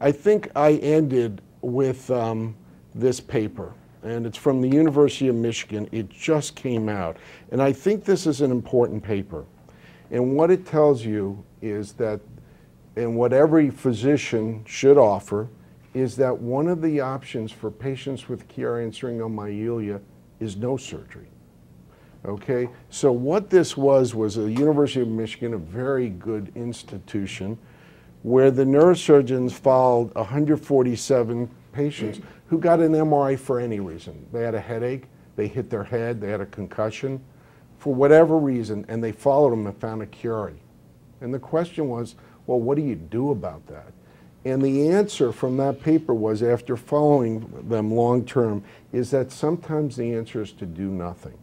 I think I ended with this paper, and it's from the University of Michigan. It just came out, and I think this is an important paper. And what it tells you is that, and what every physician should offer, is that one of the options for patients with Chiari and Syringomyelia is no surgery. Okay, so what this was a University of Michigan, a very good institution, where the neurosurgeons followed 147 patients who got an MRI for any reason. They had a headache, they hit their head, they had a concussion, for whatever reason, and they followed them and found a Chiari. And the question was, well, what do you do about that? And the answer from that paper was, after following them long term, is that sometimes the answer is to do nothing.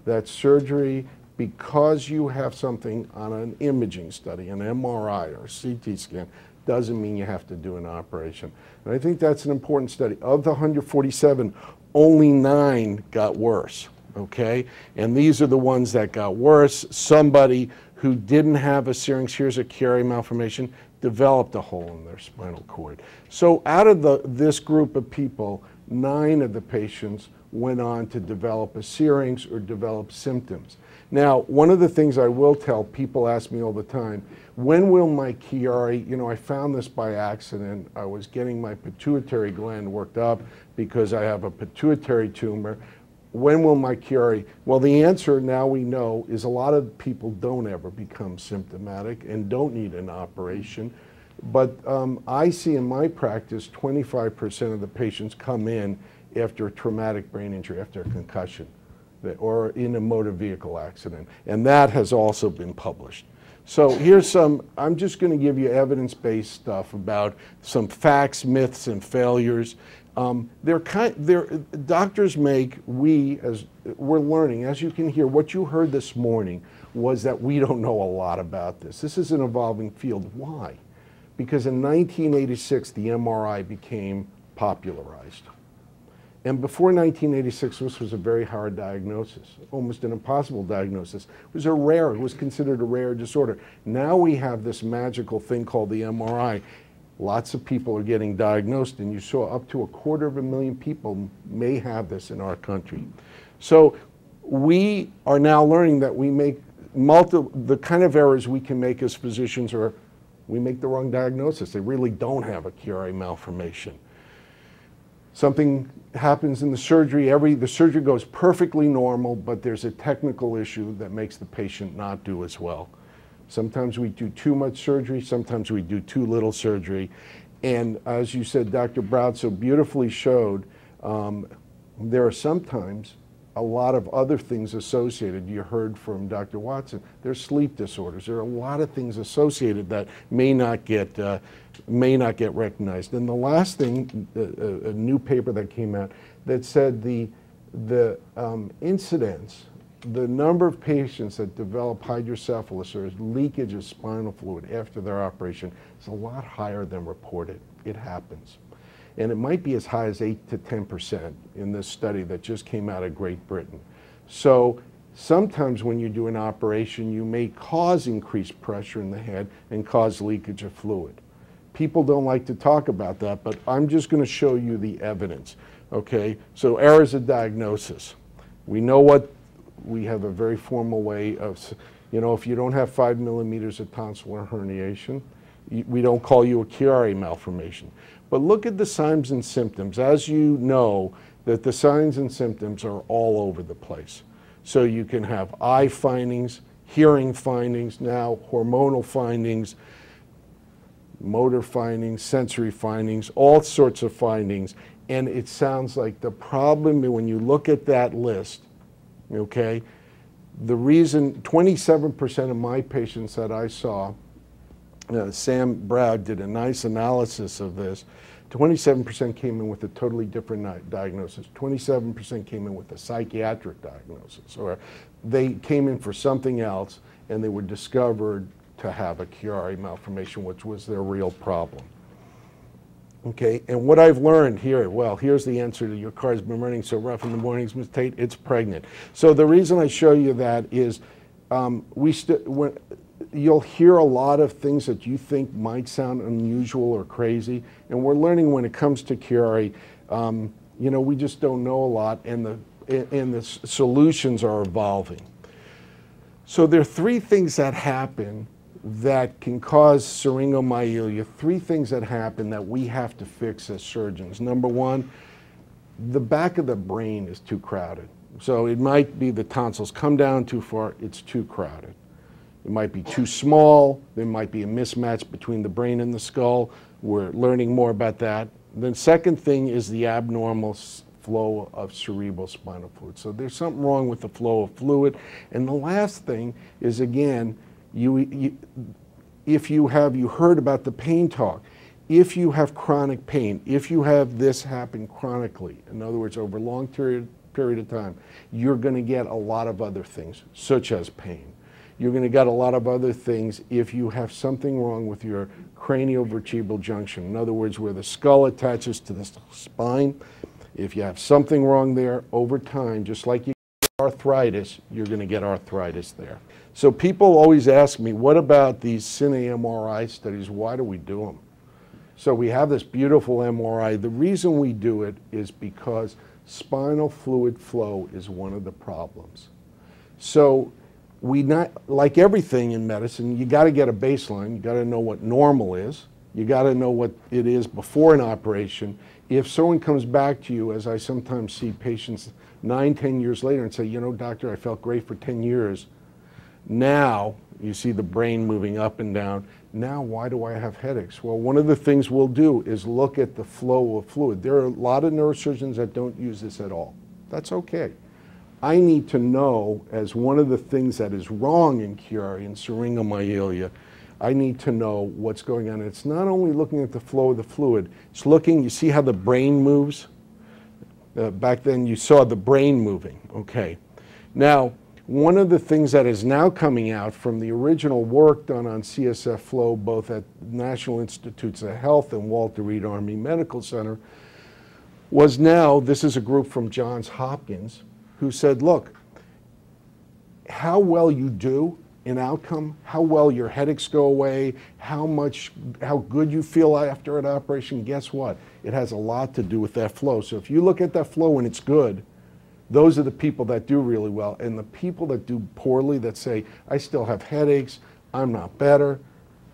That surgery, because you have something on an imaging study, an MRI or a CT scan, doesn't mean you have to do an operation. And I think that's an important study. Of the 147, only 9 got worse, okay? And these are the ones that got worse. Somebody who didn't have a syrinx, here's a Chiari malformation, developed a hole in their spinal cord. So out of this group of people, 9 of the patients went on to develop a syrinx or develop symptoms. Now, one of the things I will tell, people ask me all the time, when will my Chiari, you know, I found this by accident. I was getting my pituitary gland worked up because I have a pituitary tumor. When will my Chiari? Well, the answer, now we know, is a lot of people don't ever become symptomatic and don't need an operation. But I see in my practice 25% of the patients come in after a traumatic brain injury, after a concussion, or in a motor vehicle accident. And that has also been published. So here's some, I'm just going to give you evidence-based stuff about some facts, myths, and failures. Doctors make, we're learning, as you can hear, what you heard this morning was that we don't know a lot about this. This is an evolving field. Why? Because in 1986, the MRI became popularized. And before 1986, this was a very hard diagnosis, almost an impossible diagnosis. It was considered a rare disorder. Now we have this magical thing called the MRI. Lots of people are getting diagnosed, and you saw up to 250,000 people may have this in our country. So we are now learning that we make the kind of errors we can make as physicians are, we make the wrong diagnosis. They really don't have a Chiari malformation. Something happens in the surgery, the surgery goes perfectly normal, but there's a technical issue that makes the patient not do as well. Sometimes we do too much surgery, sometimes we do too little surgery. And as you said, Dr. Brown so beautifully showed, there are sometimes a lot of other things associated. You heard from Dr. Watson, there's sleep disorders. There are a lot of things associated that may not get recognized. And the last thing, a new paper that came out that said the incidence, the number of patients that develop hydrocephalus or leakage of spinal fluid after their operation is a lot higher than reported. It happens. And it might be as high as 8 to 10% in this study that just came out of Great Britain. So sometimes when you do an operation, you may cause increased pressure in the head and cause leakage of fluid. People don't like to talk about that, but I'm just going to show you the evidence. Okay, so errors of diagnosis. We know we have a very formal way of, you know, if you don't have 5 millimeters of tonsillar herniation, we don't call you a Chiari malformation. But look at the signs and symptoms. As you know, that the signs and symptoms are all over the place. So you can have eye findings, hearing findings, now hormonal findings, motor findings, sensory findings, all sorts of findings. And it sounds like the problem when you look at that list, okay, the reason 27% of my patients that I saw, Sam Brad did a nice analysis of this, 27% came in with a totally different diagnosis. 27% came in with a psychiatric diagnosis, or they came in for something else and they were discovered to have a Chiari malformation, which was their real problem. Okay, and what I've learned here, well, here's the answer to your car's been running so rough in the mornings, Ms. Tate, it's pregnant. So the reason I show you that is you'll hear a lot of things that you think might sound unusual or crazy, and we're learning when it comes to Chiari, you know, we just don't know a lot, and the solutions are evolving. So there are three things that happen that can cause syringomyelia, three things that happen that we have to fix as surgeons. Number one, the back of the brain is too crowded. So it might be the tonsils come down too far, it's too crowded. It might be too small, there might be a mismatch between the brain and the skull. We're learning more about that. The second thing is the abnormal flow of cerebral spinal fluid. So there's something wrong with the flow of fluid. And the last thing is, again, if you heard about the pain talk, if you have chronic pain, if you have this happen chronically, in other words, over a long period of time, you're going to get a lot of other things, such as pain. You're going to get a lot of other things if you have something wrong with your craniovertebral junction. In other words, where the skull attaches to the spine. If you have something wrong there, over time, just like you get arthritis, you're going to get arthritis there. So people always ask me, what about these cine MRI studies? Why do we do them? So we have this beautiful MRI. The reason we do it is because spinal fluid flow is one of the problems. So like everything in medicine, you got to get a baseline. You got to know what normal is. You got to know what it is before an operation. If someone comes back to you, as I sometimes see patients 9, 10 years later and say, you know, doctor, I felt great for 10 years. Now you see the brain moving up and down. Now why do I have headaches? Well, one of the things we'll do is look at the flow of fluid. There are a lot of neurosurgeons that don't use this at all. That's okay. I need to know, as one of the things that is wrong in Chiari and syringomyelia, I need to know what's going on. It's not only looking at the flow of the fluid, it's looking, you see how the brain moves? Back then you saw the brain moving, okay. Now, one of the things that is now coming out from the original work done on CSF flow, both at National Institutes of Health and Walter Reed Army Medical Center, was now, this is a group from Johns Hopkins, who said, look, how well you do in outcome, how well your headaches go away, how good you feel after an operation, guess what? It has a lot to do with that flow. So if you look at that flow and it's good, those are the people that do really well. And the people that do poorly, that say, I still have headaches, I'm not better,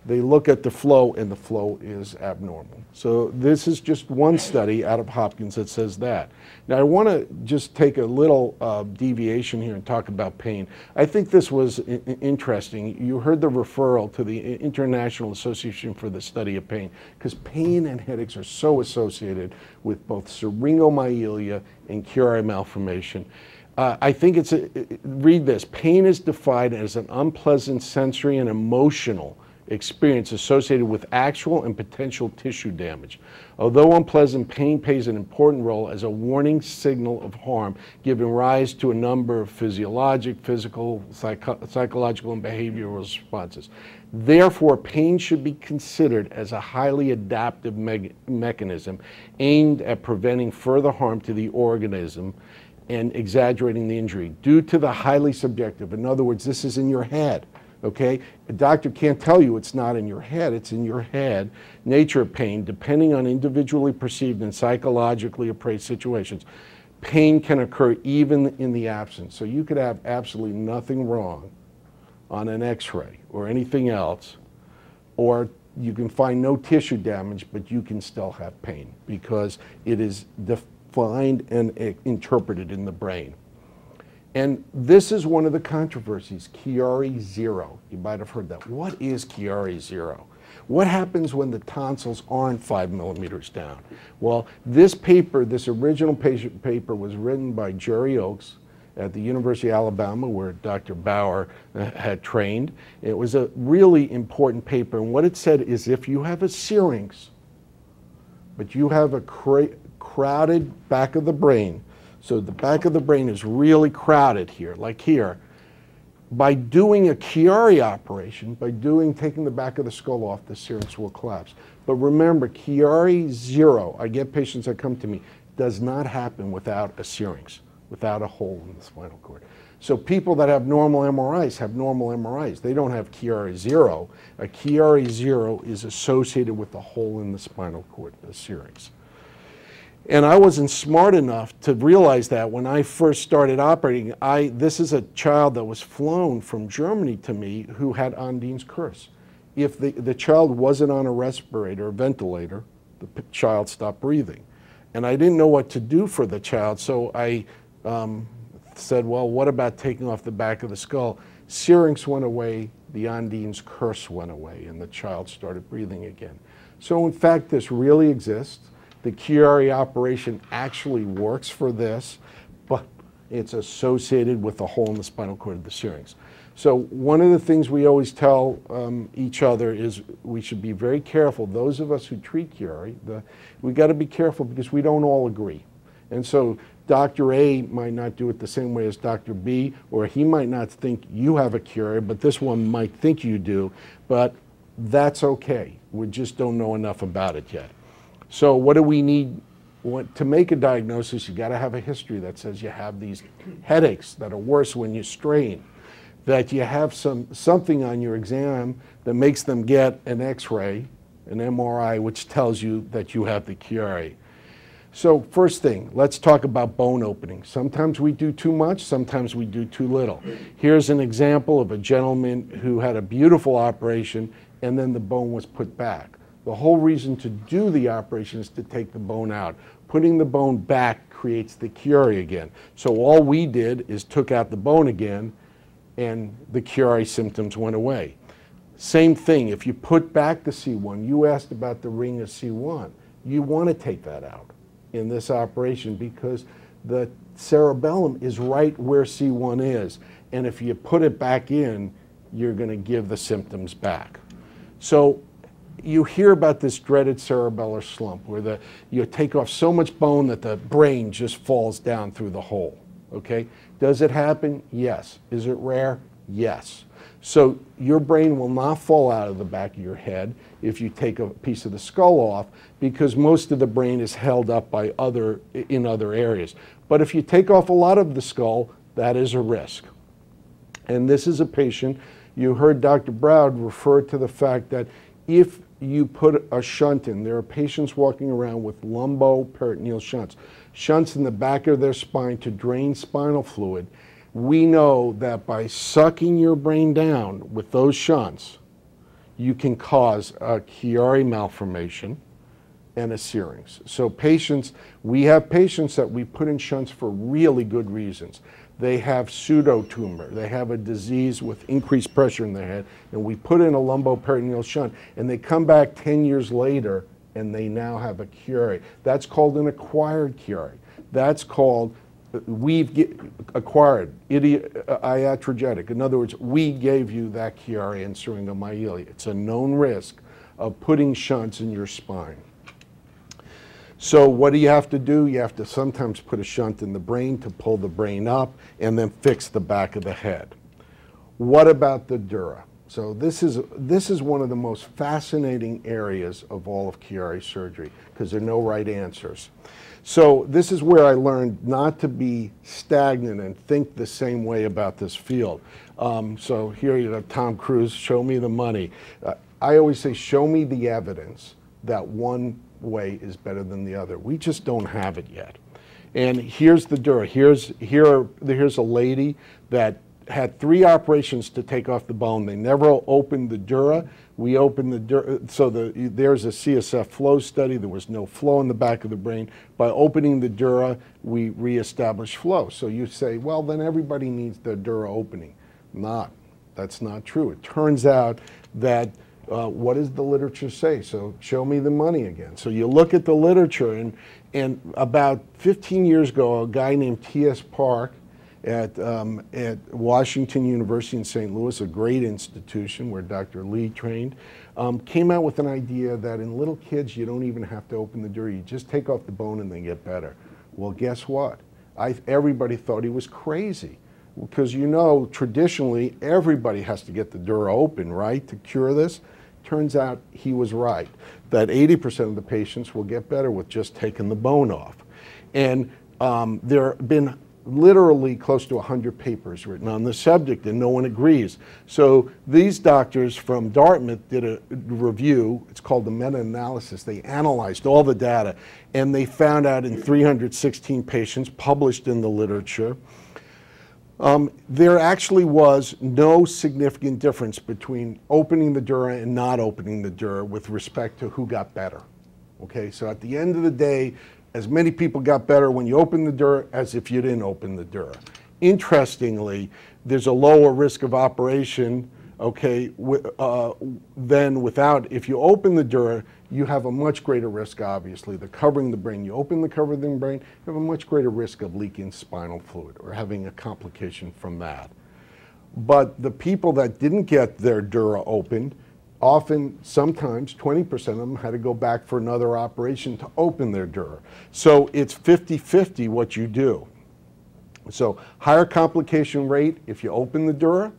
they look at the flow and the flow is abnormal. So this is just one study out of Hopkins that says that. Now I want to just take a little deviation here and talk about pain. I think this was interesting. You heard the referral to the International Association for the Study of Pain, because pain and headaches are so associated with both syringomyelia and Chiari malformation. I think read this, pain is defined as an unpleasant sensory and emotional experience associated with actual and potential tissue damage. Although unpleasant, pain plays an important role as a warning signal of harm, giving rise to a number of physiologic, physical, psychological, and behavioral responses. Therefore, pain should be considered as a highly adaptive mechanism aimed at preventing further harm to the organism and exaggerating the injury due to the highly subjective. In other words, this is in your head. Okay, a doctor can't tell you it's not in your head, it's in your head. Nature of pain, depending on individually perceived and psychologically appraised situations, pain can occur even in the absence. So you could have absolutely nothing wrong on an x-ray or anything else, or you can find no tissue damage, but you can still have pain because it is defined and interpreted in the brain. And this is one of the controversies, Chiari 0. You might have heard that. What is Chiari 0? What happens when the tonsils aren't 5 millimeters down? Well, this paper, this original paper was written by Jerry Oakes at the University of Alabama, where Dr. Bauer had trained. It was a really important paper, and what it said is if you have a syrinx, but you have a crowded back of the brain, so the back of the brain is really crowded here, like here. By doing a Chiari operation, taking the back of the skull off, the syrinx will collapse. But remember, Chiari 0, I get patients that come to me, does not happen without a syrinx, without a hole in the spinal cord. So people that have normal MRIs have normal MRIs. They don't have Chiari 0. A Chiari 0 is associated with the hole in the spinal cord, the syrinx. And I wasn't smart enough to realize that when I first started operating. This is a child that was flown from Germany to me who had Ondine's curse. If the child wasn't on a respirator or ventilator, the child stopped breathing. And I didn't know what to do for the child, so I said, well, what about taking off the back of the skull? Syrinx went away, the Ondine's curse went away, and the child started breathing again. So in fact, this really exists. The Chiari operation actually works for this, but it's associated with the hole in the spinal cord of the syrinx. So one of the things we always tell each other is we should be very careful. Those of us who treat Chiari, we got to be careful because we don't all agree. And so Dr. A might not do it the same way as Dr. B, or he might not think you have a Chiari, but this one might think you do, but that's okay. We just don't know enough about it yet. So what do we need? To make a diagnosis, you got to have a history that says you have these headaches that are worse when you strain, that you have something on your exam that makes them get an X-ray, an MRI, which tells you that you have the Chiari. So first thing, let's talk about bone opening. Sometimes we do too much, sometimes we do too little. Here's an example of a gentleman who had a beautiful operation and then the bone was put back. The whole reason to do the operation is to take the bone out. Putting the bone back creates the Chiari again. So all we did is took out the bone again and the Chiari symptoms went away. Same thing, if you put back the C1, you asked about the ring of C1. You want to take that out in this operation because the cerebellum is right where C1 is. And if you put it back in, you're going to give the symptoms back. So you hear about this dreaded cerebellar slump where you take off so much bone that the brain just falls down through the hole, okay? Does it happen? Yes. Is it rare? Yes. So your brain will not fall out of the back of your head if you take a piece of the skull off because most of the brain is held up by in other areas. But if you take off a lot of the skull, that is a risk. And this is a patient, you heard Dr. Browd refer to the fact that if you put a shunt in, there are patients walking around with lumboperitoneal shunts, shunts in the back of their spine to drain spinal fluid. We know that by sucking your brain down with those shunts, you can cause a Chiari malformation and a syrinx. So patients, we have patients that we put in shunts for really good reasons. They have pseudotumor, they have a disease with increased pressure in their head, and we put in a lumboperitoneal shunt, and they come back 10 years later, and they now have a Chiari. That's called an acquired Chiari. That's called, acquired, iatrogenic. In other words, we gave you that Chiari in Syringomyelia. It's a known risk of putting shunts in your spine. So what do you have to do? You have to sometimes put a shunt in the brain to pull the brain up and then fix the back of the head. What about the dura? So this is one of the most fascinating areas of all of Chiari surgery because there are no right answers. So this is where I learned not to be stagnant and think the same way about this field. So here you have Tom Cruise, show me the money. I always say, show me the evidence that one way is better than the other. We just don't have it yet. And here's the dura. Here's a lady that had 3 operations to take off the bone. They never opened the dura. We opened the dura, so there's a CSF flow study. There was no flow in the back of the brain. By opening the dura, we reestablished flow. So you say, well, then everybody needs the dura opening. That's not true. It turns out that what does the literature say? So show me the money again. So you look at the literature, and about 15 years ago, a guy named T.S. Park at Washington University in St. Louis, a great institution where Dr. Lee trained, came out with an idea that in little kids, you don't even have to open the dura. You just take off the bone and they get better. Well, guess what? Everybody thought he was crazy. Because you know, traditionally, everybody has to get the dura open, right, to cure this. Turns out he was right, that 80% of the patients will get better with just taking the bone off. And there have been literally close to 100 papers written on the subject, and no one agrees. So these doctors from Dartmouth did a review. It's called the meta-analysis. They analyzed all the data, and they found out in 316 patients published in the literature, there actually was no significant difference between opening the dura and not opening the dura with respect to who got better. Okay, so at the end of the day, as many people got better when you opened the dura as if you didn't open the dura. Interestingly, there's a lower risk of operation, okay, than without. If you open the dura, you have a much greater risk, obviously, the covering the brain. You open the covering the brain, you have a much greater risk of leaking spinal fluid or having a complication from that. But the people that didn't get their dura opened, often, sometimes, 20% of them had to go back for another operation to open their dura. So it's 50-50 what you do. So higher complication rate if you open the dura,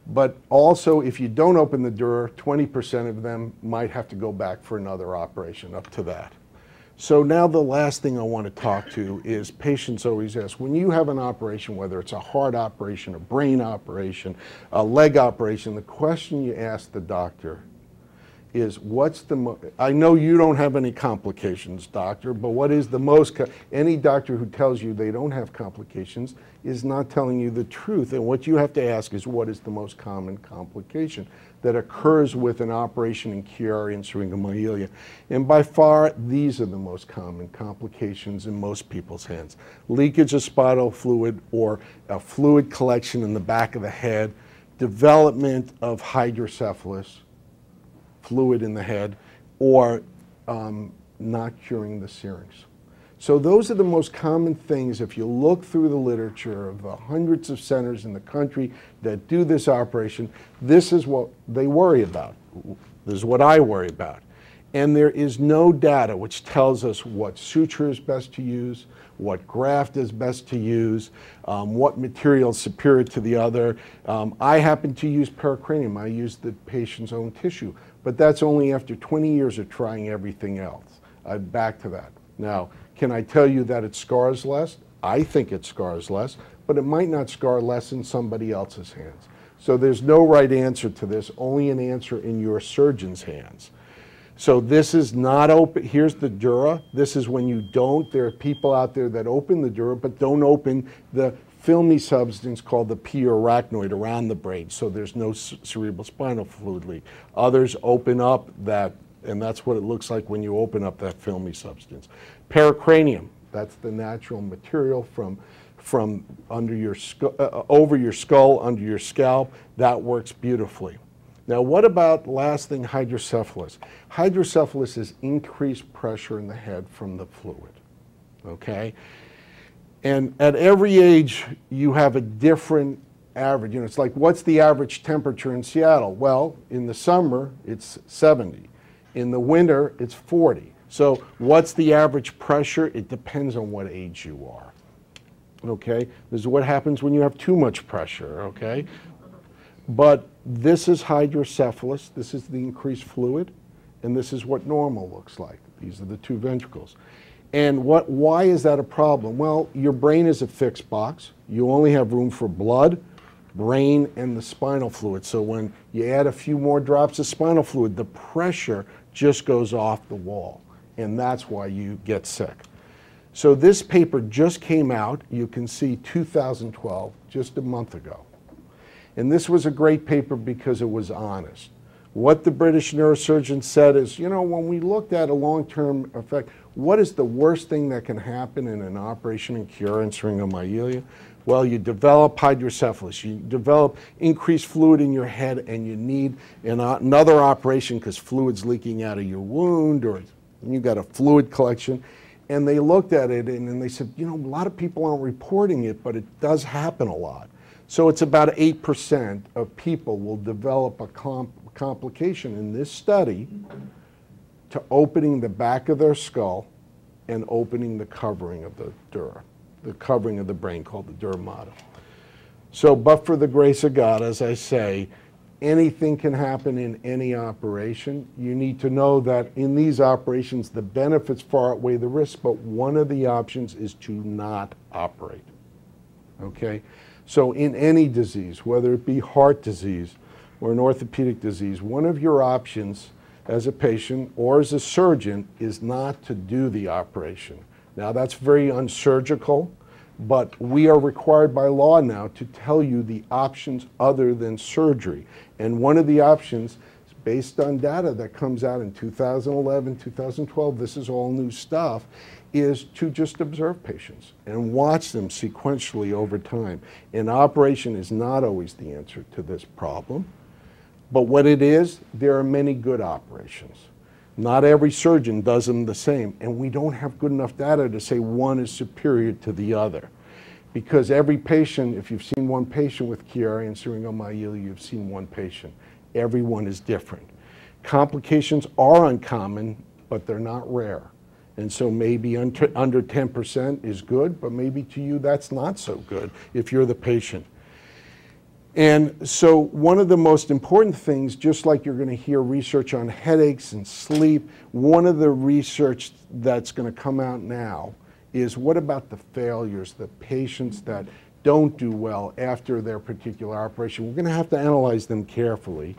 but also if you don't open the dura, 20% of them might have to go back for another operation, up to that. So now the last thing I want to talk to is patients always ask, when you have an operation, whether it's a heart operation, a brain operation, a leg operation, the question you ask the doctor is, I know you don't have any complications, doctor, but what is the most, any doctor who tells you they don't have complications is not telling you the truth. And what you have to ask is, what is the most common complication that occurs with an operation in Chiari and Syringomyelia? And by far, these are the most common complications in most people's hands. Leakage of spinal fluid or a fluid collection in the back of the head, development of hydrocephalus, fluid in the head, or not curing the syrinx. So those are the most common things. If you look through the literature of the hundreds of centers in the country that do this operation, this is what they worry about. This is what I worry about. And there is no data which tells us what suture is best to use, what graft is best to use, what material is superior to the other. I happen to use pericranium. I use the patient's own tissue, but that's only after 20 years of trying everything else. Back to that. Now, can I tell you that it scars less? I think it scars less, but it might not scar less in somebody else's hands. So there's no right answer to this, only an answer in your surgeon's hands. So this is not open. Here's the dura. This is when you don't. There are people out there that open the dura but don't open the filmy substance called the P or arachnoid around the brain, so there's no cerebral spinal fluid leak. Others open up that, and that's what it looks like when you open up that filmy substance. Pericranium, that's the natural material from under your over your skull, under your scalp. That works beautifully. Now, what about, last thing, hydrocephalus? Hydrocephalus is increased pressure in the head from the fluid, okay? And at every age, you have a different average. You know, it's like, what's the average temperature in Seattle? Well, in the summer, it's 70. In the winter, it's 40. So what's the average pressure? It depends on what age you are, okay? This is what happens when you have too much pressure, okay? But this is hydrocephalus, this is the increased fluid, and this is what normal looks like. These are the two ventricles. And why is that a problem? Well, your brain is a fixed box. You only have room for blood, brain, and the spinal fluid. So when you add a few more drops of spinal fluid, the pressure just goes off the wall, and that's why you get sick. So this paper just came out, you can see 2012, just a month ago. And this was a great paper because it was honest. What the British neurosurgeon said is, you know, when we looked at a long-term effect, what is the worst thing that can happen in an operation in Chiari and Syringomyelia? Well, you develop hydrocephalus, you develop increased fluid in your head, and you need another operation because fluid's leaking out of your wound, or you got a fluid collection. And they looked at it and they said, you know, a lot of people aren't reporting it, but it does happen a lot. So it's about 8% of people will develop a complication in this study to opening the back of their skull and opening the covering of the dura, the covering of the brain called the dura mater. So, but for the grace of God, as I say, anything can happen in any operation. You need to know that in these operations, the benefits far outweigh the risks, but one of the options is to not operate, okay? So in any disease, whether it be heart disease or an orthopedic disease, one of your options as a patient or as a surgeon is not to do the operation. Now that's very unsurgical, but we are required by law now to tell you the options other than surgery. And one of the options is based on data that comes out in 2011, 2012, this is all new stuff, is to just observe patients and watch them sequentially over time. And operation is not always the answer to this problem. But what it is, there are many good operations. Not every surgeon does them the same, and we don't have good enough data to say one is superior to the other. Because every patient, if you've seen one patient with Chiari and Syringomyelia, you've seen one patient. Everyone is different. Complications are uncommon, but they're not rare. And so maybe under 10% is good, but maybe to you that's not so good if you're the patient. And so one of the most important things, just like you're going to hear research on headaches and sleep, one of the research that's going to come out now is what about the failures, the patients that don't do well after their particular operation? We're going to have to analyze them carefully.